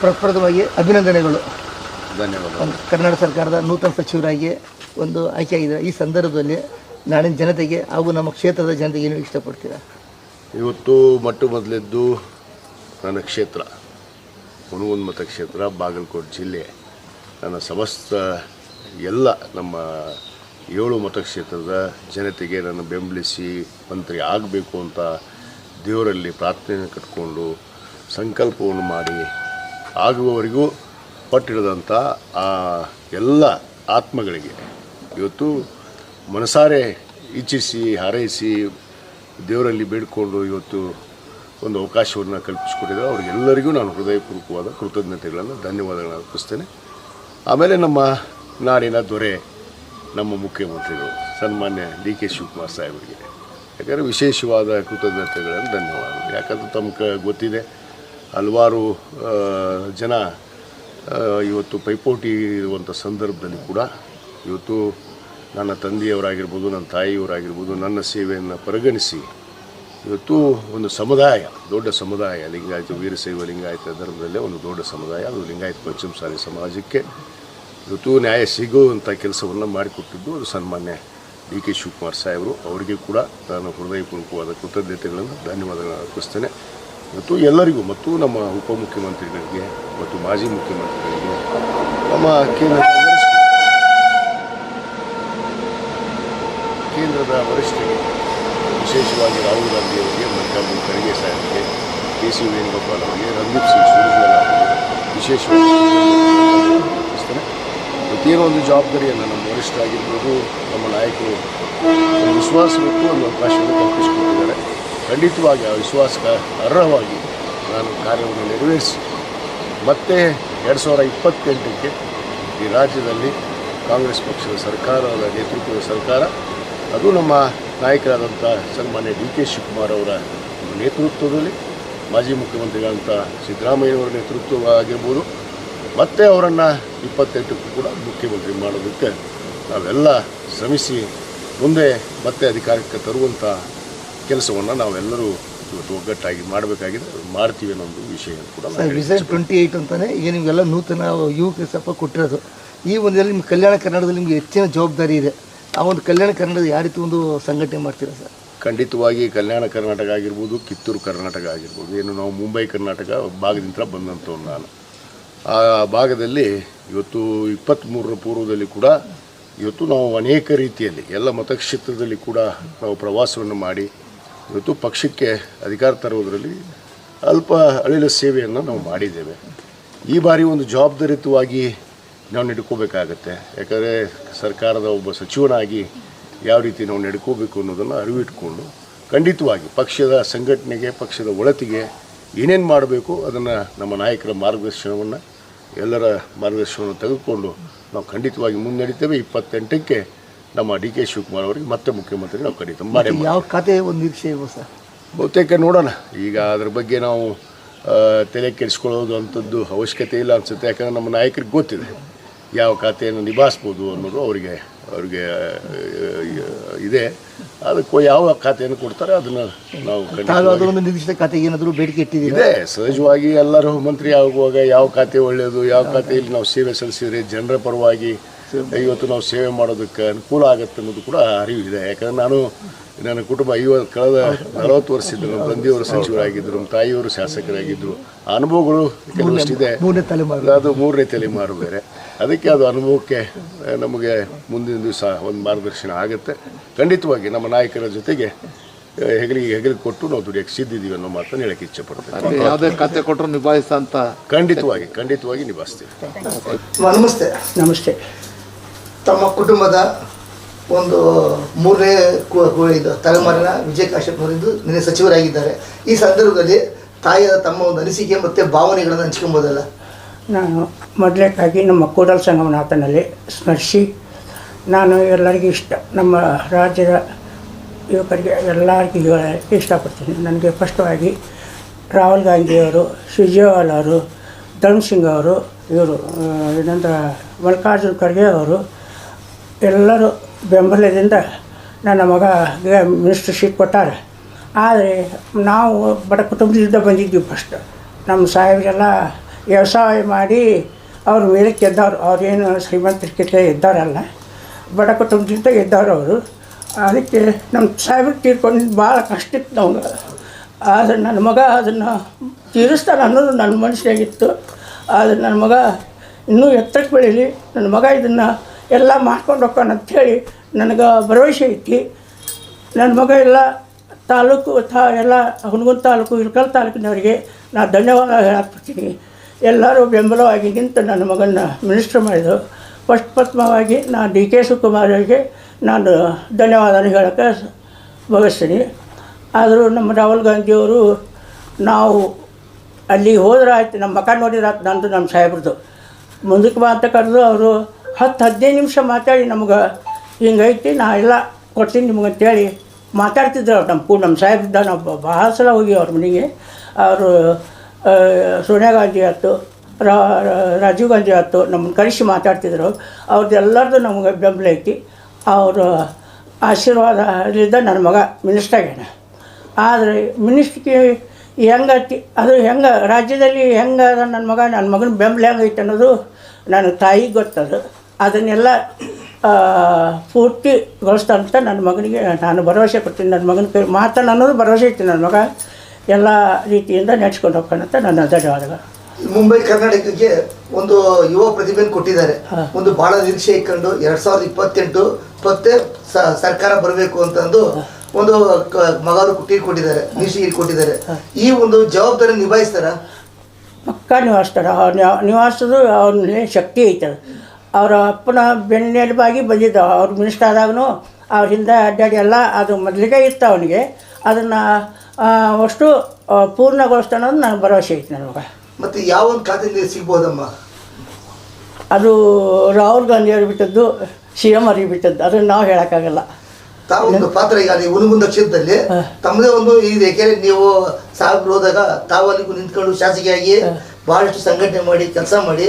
ಪ್ರಪ್ರಥಮವಾಗಿ ಅಭಿನಂದನೆಗಳು. ಧನ್ಯವಾದ. ಕರ್ನಾಟಕ ಸರ್ಕಾರದ ನೂತನ ಸಚಿವರಾಗಿ ಒಂದು ಆಯ್ಕೆಯಾಗಿದೆ. ಈ ಸಂದರ್ಭದಲ್ಲಿ ನಾಡಿನ ಜನತೆಗೆ ಹಾಗೂ ನಮ್ಮ ಕ್ಷೇತ್ರದ ಜನತೆಗೆ ಏನು ಇಷ್ಟಪಡ್ತೀರಾ? ಇವತ್ತು ಮೊದಲೆದ್ದು ನನ್ನ ಕ್ಷೇತ್ರ ಹುನಗುಂದ ಮತಕ್ಷೇತ್ರ ಬಾಗಲಕೋಟೆ ಜಿಲ್ಲೆ ನನ್ನ ಸಮಸ್ತ ಎಲ್ಲ ನಮ್ಮ 7 ಮತಕ್ಷೇತ್ರದ ಜನತೆಗೆ ನನ್ನ ಬೆಂಬಲಿಸಿ ಮಂತ್ರಿ ಆಗಬೇಕು ಅಂತ ದೇವರಲ್ಲಿ ಪ್ರಾರ್ಥನೆಯನ್ನು ಕಟ್ಕೊಂಡು ಸಂಕಲ್ಪವನ್ನು ಮಾಡಿ ಆಗುವವರೆಗೂ ಪಟ್ಟಿಡಿದಂಥ ಆ ಎಲ್ಲ ಆತ್ಮಗಳಿಗೆ ಇವತ್ತು ಮನಸಾರೆ ಇಚ್ಛಿಸಿ ಹಾರೈಸಿ ದೇವರಲ್ಲಿ ಬೇಡಿಕೊಂಡು ಇವತ್ತು ಒಂದು ಅವಕಾಶವನ್ನು ಕಲ್ಪಿಸಿಕೊಟ್ಟಿದ್ದಾರೆ. ಅವ್ರಿಗೆಲ್ಲರಿಗೂ ನಾನು ಹೃದಯಪೂರ್ವಕವಾದ ಕೃತಜ್ಞತೆಗಳನ್ನು ಧನ್ಯವಾದಗಳನ್ನು ಅರ್ಪಿಸ್ತೇನೆ. ಆಮೇಲೆ ನಮ್ಮ ನಾಡಿನ ದೊರೆ ನಮ್ಮ ಮುಖ್ಯಮಂತ್ರಿಗಳು ಸನ್ಮಾನ್ಯ ಡಿ.ಕೆ. ಶಿವಕುಮಾರ್ ಸಾಹೇಬರಿಗೆ ಯಾಕಂದರೆ ವಿಶೇಷವಾದ ಕೃತಜ್ಞತೆಗಳನ್ನು ಧನ್ಯವಾದಗಳು. ಯಾಕಂದರೆ ತಮಗೆ ಗೊತ್ತಿದೆ ಹಲವಾರು ಜನ ಇವತ್ತು ಪೈಪೋಟಿ ಇರುವಂಥ ಸಂದರ್ಭದಲ್ಲಿ ಕೂಡ ಇವತ್ತು ನನ್ನ ತಂದೆಯವರಾಗಿರ್ಬೋದು, ನನ್ನ ತಾಯಿಯವರಾಗಿರ್ಬೋದು ನನ್ನ ಸೇವೆಯನ್ನು ಪರಿಗಣಿಸಿ ಇವತ್ತು ಒಂದು ಸಮುದಾಯ, ದೊಡ್ಡ ಸಮುದಾಯ ಲಿಂಗಾಯತ ವೀರಶೈವ ಲಿಂಗಾಯತ ಧರ್ಮದಲ್ಲೇ ಒಂದು ದೊಡ್ಡ ಸಮುದಾಯ, ಅದು ಲಿಂಗಾಯತ ಪಂಚಮಸಾಲಿ ಸಮಾಜಕ್ಕೆ ಇವತ್ತು ನ್ಯಾಯ ಸಿಗುವಂಥ ಕೆಲಸವನ್ನು ಮಾಡಿಕೊಟ್ಟಿದ್ದು ಅದು ಸನ್ಮಾನ್ಯ ಡಿ.ಕೆ. ಶಿವಕುಮಾರ್ ಸಾಹೇಬರು. ಅವರಿಗೆ ಕೂಡ ನಾನು ಹೃದಯಪೂರ್ವಕವಾದ ಕೃತಜ್ಞತೆಗಳನ್ನು ಧನ್ಯವಾದಗಳನ್ನು ಅರ್ಪಿಸ್ತೇನೆ. ಮತ್ತು ಎಲ್ಲರಿಗೂ ಮತ್ತು ನಮ್ಮ ಉಪಮುಖ್ಯಮಂತ್ರಿಗಳಿಗೆ ಮತ್ತು ಮಾಜಿ ಮುಖ್ಯಮಂತ್ರಿಗಳಿಗೆ ನಮ್ಮ ಕೇಂದ್ರದ ವರಿಷ್ಠರಿಗೆ ವಿಶೇಷವಾಗಿ ರಾಹುಲ್ ಗಾಂಧಿ ಅವರಿಗೆ, ಮಲ್ಲಿಕಾರ್ಜುನ ಖರ್ಗೆ ಸಾಹೇಬರಿಗೆ, ಕೆ.ಸಿ. ವೇಣುಗೋಪಾಲ್ ಅವರಿಗೆ, ರಣದೀಪ್ ಸಿಂಗ್ ಸುರ್ಜೇವಾಲಾ ಅವರಿಗೆ ವಿಶೇಷವಾಗಿ ಅರ್ಪಿಸ್ತೇನೆ. ಪ್ರತಿಯೊಂದು ಒಂದು ಜವಾಬ್ದಾರಿಯನ್ನು ನಮ್ಮ ವರಿಷ್ಠರಾಗಿರ್ಬೋದು, ನಮ್ಮ ನಾಯಕರು ವಿಶ್ವಾಸ ಮತ್ತು ಒಂದು ಅವಕಾಶವನ್ನು ಕಲ್ಪಿಸಿಕೊಟ್ಟಿದ್ದಾರೆ. ಖಂಡಿತವಾಗಿ ಆ ವಿಶ್ವಾಸಕ್ಕೆ ಅರ್ಹವಾಗಿ ನಾನು ಕಾರ್ಯವನ್ನು ನೆರವೇರಿಸಿ ಮತ್ತೆ 2028ಕ್ಕೆ ಈ ರಾಜ್ಯದಲ್ಲಿ ಕಾಂಗ್ರೆಸ್ ಪಕ್ಷದ ಸರ್ಕಾರದ ನೇತೃತ್ವದ ಸರ್ಕಾರ, ಅದು ನಮ್ಮ ನಾಯಕರಾದಂಥ ಸನ್ಮಾನ್ಯ ಡಿ.ಕೆ. ಶಿವಕುಮಾರ್ ಅವರ ನೇತೃತ್ವದಲ್ಲಿ, ಮಾಜಿ ಮುಖ್ಯಮಂತ್ರಿಗಳಂಥ ಸಿದ್ದರಾಮಯ್ಯವರ ನೇತೃತ್ವ ಆಗಿರ್ಬೋದು, ಮತ್ತು ಅವರನ್ನು 28ಕ್ಕೂ ಕೂಡ ಮುಖ್ಯಮಂತ್ರಿ ಮಾಡೋದಕ್ಕೆ ನಾವೆಲ್ಲ ಶ್ರಮಿಸಿ ಮುಂದೆ ಮತ್ತೆ ಅಧಿಕಾರಕ್ಕೆ ತರುವಂಥ ಕೆಲಸವನ್ನು ನಾವೆಲ್ಲರೂ ಇವತ್ತು ಒಗ್ಗಟ್ಟಾಗಿ ಮಾಡಬೇಕಾಗಿದೆ. ಮಾಡ್ತೀವಿ ಅನ್ನೋ ಒಂದು ವಿಷಯ ಕೂಡ ವಿಷನ್ 28 ಅಂತಲೇ ಈಗ ನಿಮಗೆಲ್ಲ ನೂತನ ಯುವಕ ಸ್ವಲ್ಪ ಕೊಟ್ಟಿರೋದು. ಈ ಒಂದು ನಿಮ್ಮ ಕಲ್ಯಾಣ ಕರ್ನಾಟಕದಲ್ಲಿ ನಿಮಗೆ ಹೆಚ್ಚಿನ ಜವಾಬ್ದಾರಿ ಇದೆ. ಆ ಒಂದು ಕಲ್ಯಾಣ ಕರ್ನಾಟಕದ ಯಾವ ರೀತಿ ಒಂದು ಸಂಘಟನೆ ಮಾಡ್ತೀರಾ ಸರ್? ಖಂಡಿತವಾಗಿ ಕಲ್ಯಾಣ ಕರ್ನಾಟಕ ಆಗಿರ್ಬೋದು, ಕಿತ್ತೂರು ಕರ್ನಾಟಕ ಆಗಿರ್ಬೋದು, ಏನು ನಾವು ಮುಂಬೈ ಕರ್ನಾಟಕ ಭಾಗದಿಂದ ಬಂದಂಥವ್ರು ನಾನು. ಆ ಭಾಗದಲ್ಲಿ ಇವತ್ತು 23ರ ಪೂರ್ವದಲ್ಲಿ ಕೂಡ ಇವತ್ತು ನಾವು ಅನೇಕ ರೀತಿಯಲ್ಲಿ ಎಲ್ಲ ಮತಕ್ಷೇತ್ರದಲ್ಲಿ ಕೂಡ ನಾವು ಪ್ರವಾಸವನ್ನು ಮಾಡಿ ಇವತ್ತು ಪಕ್ಷಕ್ಕೆ ಅಧಿಕಾರ ತರುವುದರಲ್ಲಿ ಅಲ್ಪ ಅಳಿಲ ಸೇವೆಯನ್ನು ನಾವು ಮಾಡಿದ್ದೇವೆ. ಈ ಬಾರಿ ಒಂದು ಜವಾಬ್ದಾರಿಯುತವಾಗಿ ನಾವು ನಡ್ಕೋಬೇಕಾಗತ್ತೆ. ಯಾಕಂದರೆ ಸರ್ಕಾರದ ಒಬ್ಬ ಸಚಿವನಾಗಿ ಯಾವ ರೀತಿ ನಾವು ನಡ್ಕೋಬೇಕು ಅನ್ನೋದನ್ನು ಅರಿವಿಟ್ಕೊಂಡು ಖಂಡಿತವಾಗಿ ಪಕ್ಷದ ಸಂಘಟನೆಗೆ, ಪಕ್ಷದ ಒಳತಿಗೆ ಏನೇನು ಮಾಡಬೇಕು ಅದನ್ನು ನಮ್ಮ ನಾಯಕರ ಮಾರ್ಗದರ್ಶನವನ್ನು, ಎಲ್ಲರ ಮಾರ್ಗದರ್ಶನವನ್ನು ತೆಗೆದುಕೊಂಡು ನಾವು ಖಂಡಿತವಾಗಿ ಮುನ್ನಡೀತೇವೆ. 28ಕ್ಕೆ ನಮ್ಮ ಡಿ.ಕೆ. ಶಿವಕುಮಾರ್ ಅವರಿಗೆ ಮತ್ತೆ ಮುಖ್ಯಮಂತ್ರಿ ನಾವು ಖಂಡಿತ ಮಾಡಿ. ಯಾವ ಖಾತೆ ಒಂದು ನಿರೀಕ್ಷೆ ಇದೆ ಸರ್? ಬಹುತೇಕ ನೋಡೋಣ. ಈಗ ಅದ್ರ ಬಗ್ಗೆ ನಾವು ತಲೆ ಕೆಡಿಸ್ಕೊಳ್ಳೋದು ಅಂಥದ್ದು ಅವಶ್ಯಕತೆ ಇಲ್ಲ ಅನಿಸುತ್ತೆ. ಯಾಕಂದರೆ ನಮ್ಮ ನಾಯಕರಿಗೆ ಗೊತ್ತಿದೆ ಯಾವ ಖಾತೆಯನ್ನು ನಿಭಾಯಿಸ್ಬೋದು ಅನ್ನೋದು ಅವರಿಗೆ ಇದೆ. ಅದಕ್ಕೆ ಯಾವ ಖಾತೆಯನ್ನು ಕೊಡ್ತಾರೆ ಅದನ್ನು ನಾವು ನಿರ್ದಿಷ್ಟ ಖಾತೆಗೆ ಏನಾದರೂ ಬೇಡಿಕೆ ಇದೆ. ಸಹಜವಾಗಿ ಎಲ್ಲರೂ ಮಂತ್ರಿ ಆಗುವಾಗ ಯಾವ ಖಾತೆ ಒಳ್ಳೆಯದು, ಯಾವ ಖಾತೆಯಲ್ಲಿ ನಾವು ಸೇವೆ ಸಲ್ಲಿಸಿದರೆ ಜನರ ಪರವಾಗಿ ಇವತ್ತು ನಾವು ಸೇವೆ ಮಾಡೋದಕ್ಕೆ ಅನುಕೂಲ ಆಗುತ್ತೆ ಅನ್ನೋದು ಕೂಡ ಅರಿವಿದೆ. ಯಾಕಂದರೆ ನನ್ನ ಕುಟುಂಬ ಕಳೆದ 40 ವರ್ಷದಿಂದ ನಮ್ಮ ತಂದೆಯವರು ಸಚಿವರಾಗಿದ್ದರು, ನಮ್ಮ ತಾಯಿಯವರು ಶಾಸಕರಾಗಿದ್ದರು. ಆ ಅನುಭವಗಳು ಕೆಲವಷ್ಟಿದೆ. ಅದು 3ನೇ ತಲೆಮಾರು ಬೇರೆ. ಅದಕ್ಕೆ ಅದು ಅನುಭವಕ್ಕೆ ನಮಗೆ ಮುಂದಿನ ದಿವಸ ಒಂದು ಮಾರ್ಗದರ್ಶನ ಆಗುತ್ತೆ. ಖಂಡಿತವಾಗಿ ನಮ್ಮ ನಾಯಕರ ಜೊತೆಗೆ ಹೆಗಲಿಗೆ ಕೊಟ್ಟು ನಾವು ದುಡಿಯೋಕ್ಕೆ ಸಿದ್ಧಿದ್ದೀವಿ ಅನ್ನೋ ಮಾತನ್ನು ಹೇಳಕ್ಕೆ ಇಚ್ಛೆಪಡ್ತೇವೆ. ಯಾವುದೇ ಖಾತೆ ಕೊಟ್ಟರು ನಿಭಾಯಿಸ ಅಂತ ಖಂಡಿತವಾಗಿ ನಿಭಾಯಿಸ್ತೀವಿ. ನಮಸ್ತೆ. ತಮ್ಮ ಕುಟುಂಬದ ಒಂದು 3ನೇ ತಲೆಮಾರಿನ ವಿಜಯ ಕಾಶ್ಯಪ್ನವರಿಂದ ನಿನ್ನೆ ಸಚಿವರಾಗಿದ್ದಾರೆ. ಈ ಸಂದರ್ಭದಲ್ಲಿ ತಾಯಿಯ ತಮ್ಮ ಒಂದು ಅನಿಸಿಕೆ ಮತ್ತು ಭಾವನೆಗಳನ್ನು ಹಂಚ್ಕೊಬೋದಲ್ಲ? ನಾನು ಮೊದಲನೇದಾಗಿ ನಮ್ಮ ಕೂಡಲ ಸಂಗಮನಾಥನಲ್ಲಿ ಸ್ಮರಿಸಿ, ನಾನು ಎಲ್ಲರಿಗೂ ಇಷ್ಟ ನಮ್ಮ ರಾಜ್ಯದ ಯುವಕರಿಗೆ ಎಲ್ಲರಿಗೂ ಹೇಳಕ್ಕೆ ಇಷ್ಟಪಡ್ತೀನಿ. ನನಗೆ ಸ್ಪಷ್ಟವಾಗಿ ರಾಹುಲ್ ಗಾಂಧಿಯವರು, ಸುರ್ಜೇವಾಲ ಅವರು, ಧರ್ಮ್ ಸಿಂಗ್ ಅವರು, ಇವರು ಏನಂದ್ರೆ ಮಲ್ಲಿಕಾರ್ಜುನ್ ಖರ್ಗೆ ಅವರು ಎಲ್ಲರೂ ಬೆಂಬಲದಿಂದ ನನ್ನ ಮಗಗೆ ಮಿನಿಸ್ಟರ್ ಸೀಟ್ ಕೊಟ್ಟಾರೆ. ಆದರೆ ನಾವು ಬಡ ಕುಟುಂಬದಿಂದ ಬಂದಿದ್ವಿ. ಫಸ್ಟ್ ನಮ್ಮ ಸಾಹೇಬರೆಲ್ಲ ವ್ಯವಸಾಯ ಮಾಡಿ ಅವ್ರ ಮೇಲೆ ಗೆದ್ದವ್ರು. ಅವ್ರೇನು ಶ್ರೀಮಂತರಿಕೆ ಇದ್ದಾರಲ್ಲ, ಬಡ ಕುಟುಂಬದಿಂದ ಗೆದ್ದವ್ರು ಅವರು. ಅದಕ್ಕೆ ನಮ್ಮ ಸಾಹೇಬ್ರಿಗೆ ತೀರ್ಕೊಂಡು ಭಾಳ ಕಷ್ಟ ಇತ್ತು ನಮ್ಗೆ. ಆದರೆ ನನ್ನ ಮಗ ಅದನ್ನು ತೀರಿಸ್ತಾನೆ ಅನ್ನೋದು ನನ್ನ ಮನಸ್ಸಿನಾಗಿತ್ತು. ಆದರೆ ನನ್ನ ಮಗ ಇನ್ನೂ ಎತ್ತರಕ್ಕೆ ಬೆಳೀಲಿ, ನನ್ನ ಮಗ ಇದನ್ನು ಎಲ್ಲ ಮಾಡ್ಕೊಂಡು ಹೋಗ್ತಾನೆ ಅಂಥೇಳಿ ನನಗೆ ಭರವಸೆ ಐತಿ. ನನ್ನ ಮಗ ಎಲ್ಲ ತಾಲೂಕು ಎಲ್ಲ ಹುನಗುಂದ ತಾಲೂಕು, ಇಳಕಲ್ ತಾಲೂಕಿನವರಿಗೆ ನಾನು ಧನ್ಯವಾದ ಹೇಳಾಕ್ಬಿಡ್ತೀನಿ. ಎಲ್ಲರೂ ಬೆಂಬಲವಾಗಿ ನಿಂತು ನನ್ನ ಮಗನ ಮಿನಿಸ್ಟ್ರ್ ಮಾಡಿದ್ರು. ಪ್ರಥಮವಾಗಿ ನಾನು ಡಿ ಕೆ ಶಿವಕುಮಾರ್ ಅವರಿಗೆ ನಾನು ಧನ್ಯವಾದ ಹೇಳೋಕ್ಕೆ ಬಯಸ್ತೀನಿ. ಆದರೂ ನಮ್ಮ ರಾಹುಲ್ ಗಾಂಧಿಯವರು ನಾವು ಅಲ್ಲಿ ಹೋದ್ರೆ ಆಯ್ತು, ನಮ್ಮ ಮಕ್ಕ ನೋಡಿದ್ರೆ ಆಯ್ತು ನಂದು ನಮ್ಮ ಸಾಹೇಬ್ರದ್ದು. ಮುಂದಕ್ಕೆ ಬಾ ಅಂತ ಕರೆದು ಅವರು 10-15 ನಿಮಿಷ ಮಾತಾಡಿ ನಮ್ಗೆ ಹಿಂಗೈತಿ ನಾ ಎಲ್ಲ ಕೊಡ್ತೀನಿ ನಿಮ್ಗೆ ಅಂತೇಳಿ ಮಾತಾಡ್ತಿದ್ರು. ಅವ್ರು ನಮ್ಮ ಸಾಹೇಬ್ರಿದ್ದ ನಾವು ಭಾಳ ಸಲ ಹೋಗಿ ಅವ್ರ ಮನೆಗೆ. ಅವರು ಸೋನಿಯಾ ಗಾಂಧಿ ಆಯ್ತು, ರಾಜೀವ್ ಗಾಂಧಿ ಆಯ್ತು, ನಮ್ಮನ್ನು ಕರೆಸಿ ಮಾತಾಡ್ತಿದ್ರು. ಅವ್ರದ್ದು ಎಲ್ಲರದ್ದು ನಮಗೆ ಬೆಂಬಲ ಐತಿ. ಅವರ ಆಶೀರ್ವಾದದಿಂದ ನನ್ನ ಮಗ ಮಿನಿಸ್ಟರ್ ಆಗ್ಯಾನ. ಆದರೆ ಮಿನಿಸ್ಟ್ರಿಗೆ ಹೆಂಗತಿ ಅದು ಹೆಂಗೆ ರಾಜ್ಯದಲ್ಲಿ ಹೆಂಗೆ ನನ್ನ ಮಗನ ಬೆಂಬಲ ಹೆಂಗೈತೆ ಅನ್ನೋದು ನನ್ನ ತಾಯಿಗೆ ಗೊತ್ತದು. ಅದನ್ನೆಲ್ಲ ಪೂರ್ತಿಗೊಳಿಸ್ತಂತ ನನ್ನ ಮಗನಿಗೆ ನಾನು ಭರವಸೆ ಕೊಡ್ತೀನಿ. ನನ್ನ ಮಗನ ಕೈ ಮಾತನ್ನು ಅನ್ನೋದು ಭರವಸೆ ಐತಿ. ನನ್ನ ಮಗ ಎಲ್ಲ ರೀತಿಯಿಂದ ನಡೆಸ್ಕೊಂಡು ಹೋಗ್ತಾನಂತ ನನ್ನ ಧನ್ಯವಾದಗಳು. ಮುಂಬೈ ಕರ್ನಾಟಕಕ್ಕೆ ಒಂದು ಯುವ ಪ್ರತಿಭೆಯನ್ನು ಕೊಟ್ಟಿದ್ದಾರೆ. ಒಂದು ಭಾಳ ನಿರೀಕ್ಷೆ ಇಟ್ಕೊಂಡು 2028 ಸರ್ಕಾರ ಬರಬೇಕು ಅಂತಂದು ಒಂದು ಮಗರು ಕೊಟ್ಟಿದ್ದಾರೆ, ನಿರೀಕ್ಷೆ ಕೊಟ್ಟಿದ್ದಾರೆ. ಈ ಒಂದು ಜವಾಬ್ದಾರಿ ನಿಭಾಯಿಸ್ತಾರ? ಪಕ್ಕ ನಿವಾರಿಸ್ತಾರೆ. ನಿವಾರಿಸೋದು ಅವ್ರಲ್ಲಿ ಶಕ್ತಿ ಐತದ. ಅವರ ಅಪ್ಪನ ಬೆನ್ನೆಲುಬಾಗಿ ಬಂದಿದ್ದ. ಅವ್ರು ಮಿನಿಸ್ಟರ್ ಆದಾಗೂ ಅವ್ರ ಹಿಂದೆ ಅಡ್ಡಾಡಿ ಎಲ್ಲ ಅದು ಮೊದಲಿಗೆ ಇತ್ತು ಅವನಿಗೆ. ಅದನ್ನು ಅಷ್ಟು ಪೂರ್ಣಗೊಳಿಸ್ತಾನೋದು ನನಗೆ ಭರವಸೆ ಐತೆ ನನ್ನ ಮಗ. ಮತ್ತು ಯಾವ ಒಂದು ಖಾತೆಯಲ್ಲಿ ಸಿಗ್ಬೋದಮ್ಮ? ಅದು ರಾಹುಲ್ ಗಾಂಧಿ ಅವ್ರಿಗೆ ಬಿಟ್ಟದ್ದು, CM ಅವ್ರಿಗೆ ಬಿಟ್ಟದ್ದು, ಅದನ್ನು ನಾವು ಹೇಳೋಕ್ಕಾಗಲ್ಲ. ತಾವೊಂದು ಪಾತ್ರ ಈಗ ನೀವು ಹುನಗುಂದ ಕ್ಷೇತ್ರದಲ್ಲಿ ತಮ್ಮದೇ ಒಂದು ಇದೆ. ಯಾಕೆಂದರೆ ನೀವು ಸಾಹೇಬ್ರು ಹೋದಾಗ ತಾವು ಅಲ್ಲಿಗೂ ನಿಂತ್ಕೊಂಡು ಶಾಸಕಿಯಾಗಿ ಭಾಳಷ್ಟು ಸಂಘಟನೆ ಮಾಡಿ ಕೆಲಸ ಮಾಡಿ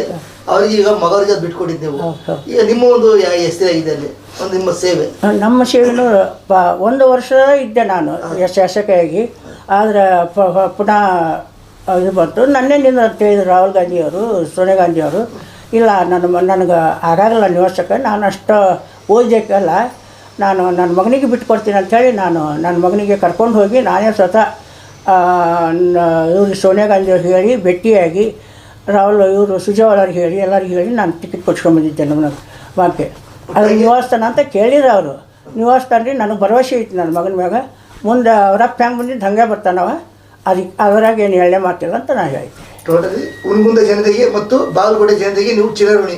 ಅವರಿಗೆ ಈಗ ಮಗವರಿಗೆ ಅದು ಬಿಟ್ಕೊಟ್ಟಿದ್ದು ನೀವು. ಈಗ ನಿಮ್ಮ ಒಂದು ಹೆಸರಾಗಿದೆ ಅಲ್ಲಿ ಒಂದು ನಿಮ್ಮ ಸೇವೆ. ನಮ್ಮ ಸೇವೆನೂ 1 ವರ್ಷ ಇದ್ದೆ ನಾನು ಶಾಸಕಿಯಾಗಿ. ಆದರೆ ಪುನಃ ಇದು ಬಂತು. ನನ್ನೇನಿಂದ ಅಂತ ಹೇಳಿದ್ರು ರಾಹುಲ್ ಗಾಂಧಿಯವರು, ಸೋನಿಯಾ ಗಾಂಧಿಯವರು. ಇಲ್ಲ ನನಗೆ ಆಗಾಗಲ್ಲ ನಿವಾಸಕ್ಕೆ, ನಾನು ಅಷ್ಟು ಓದಬೇಕಲ್ಲ, ನಾನು ನನ್ನ ಮಗನಿಗೆ ಬಿಟ್ಕೊಡ್ತೀನಿ ಅಂಥೇಳಿ ನಾನು ನನ್ನ ಮಗನಿಗೆ ಕರ್ಕೊಂಡು ಹೋಗಿ ನಾನೇ ಸ್ವತಃ ಇವರು ಸೋನಿಯಾ ಗಾಂಧಿಯವ್ರು ಹೇಳಿ ಭೇಟಿಯಾಗಿ ಇವರು ಸುರ್ಜೇವಾಲ ಅವ್ರಿಗೆ ಹೇಳಿ ಎಲ್ಲರಿಗೆ ಹೇಳಿ ನಾನು ಟಿಕೆಟ್ ಕೊಡ್ಸ್ಕೊಂಡ್ಬಂದಿದ್ದೆ ನಮ್ಮ ಮಗಕ್ಕೆ. ಅದು ನಿವಾಸಸ್ಥಾನ ಅಂತ ಕೇಳಿದ್ರು ಅವರು. ನಿವಾಸಸ್ಥಾನ ರೀ ನನಗೆ ಭರವಸೆ ಐತಿ ನನ್ನ ಮಗನ ಮ್ಯಾಗ. ಮುಂದೆ ಅವ್ರಪ್ಪ ಹೆಂಗೆ ಬಂದಿದ್ದು ಹಂಗೆ ಬರ್ತಾನವ. ಅದಕ್ಕೆ ಅದರಾಗ ಏನು ಹೇಳೇ ಮಾತಿಲ್ಲ ಅಂತ ನಾನು ಹೇಳ್ತೀನಿ. ಟೋಟಲಿ ಹುನಗುಂದ ಜನತೆಗೆ ಮತ್ತು ಬಾಗಲಕೋಟೆ ಜನತೆಗೆ ನೀವು ಚಿರಋಣಿ.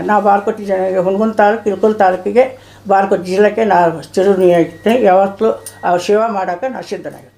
ನಾವು ಬಾಗಲಕೋಟೆ ಜನರಿಗೆ ಹುನಗುಂದ ತಾಲೂಕು, ಇಳಕಲ್ ತಾಲೂಕಿಗೆ, ಬಾಗಲಕೋಟೆ ಜಿಲ್ಲೆಗೆ ನಾವು ಚಿರಋಣಿ ಆಗಿರ್ತೀನಿ. ಯಾವತ್ತೂ ಅವ್ರ ಸೇವೆ ಮಾಡೋಕ್ಕೆ ನಾವು ಸಿದ್ಧನಾಗಿರ್ತೀನಿ.